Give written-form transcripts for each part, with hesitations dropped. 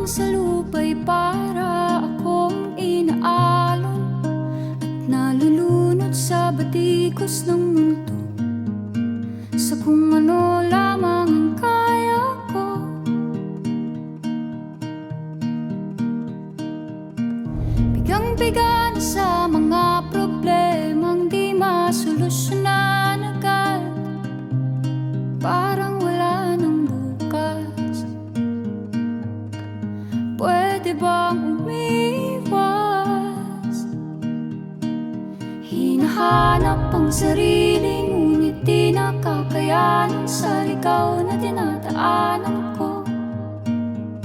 lamang sa lupa'y para akong inaalon at nalulunod sa batikos ng mundo, sa kung ano lamang ang kaya ko. Bigang-biga na sa mga problemang di masolusyonan agad, parang wala nang bukas. Pwede bang umiwas? Hinahanap ang sarili, ngunit di nakakayanan sa ligaw na dinadaanan ko.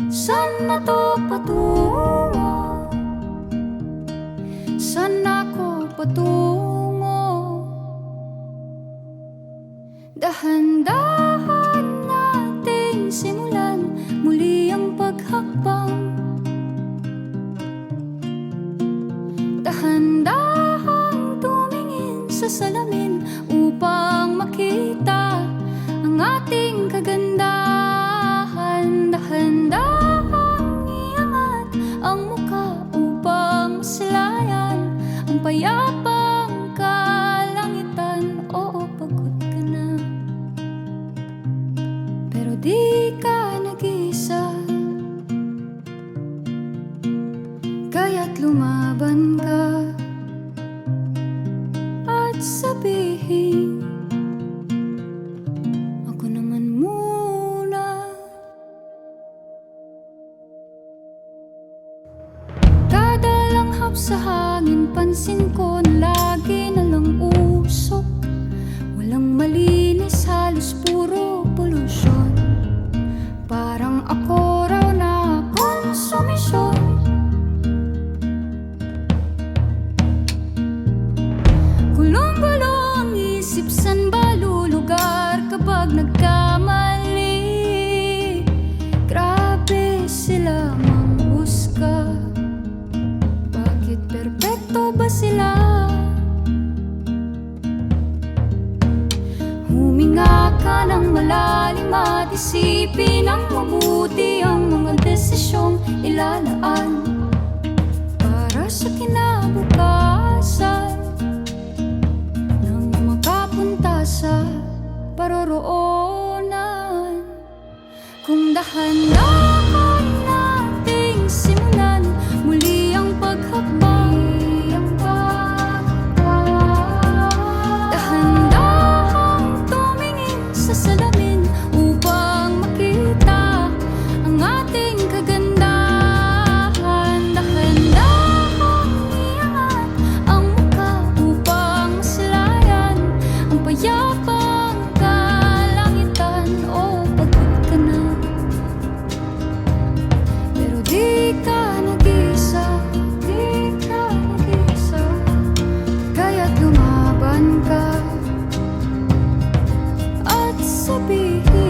Saan na to patungo? Saan ako patungo? Dahan-dahan nating simulan muli ang paghakbang. Dahan-dahan tumingin sa salamin upang makita ang ating kagandahan. Dahan-dahan iangat ang mukha upang masilayan ang payapang kalangitan. Oo, pagod ka na, pero di ka nag-iisa. Kaya't lumaban ka at sabihin, ako naman muna. Kada langhap sa hangin, pansin ko na lagi na lang usok. Walang malinis, halos puro polusyon. Parang ako raw na konsumisyon. Gulong-gulo ang isip, san ba lulugar kapag nagkamali? Grabe sila manghusga, bakit perpekto ba sila? Huminga ka ng malalim at isipin ng mabuti ang mga desisyong ilalaan para sa kinabukasan, nang makapunta sa paroroonan. Kung dahan-dahan nating simulan muli ang paghakbang, dahan-dahan tumingin sa salamin upang makita ang ating kagandahan. Dahan-dahan iangat ang mukha upang masilayan ang payapang kalangitan. Oh, pagod ka na, pero di ka nag-iisa. Di ka nag-iisa. Kaya't lumaban ka at sabihin,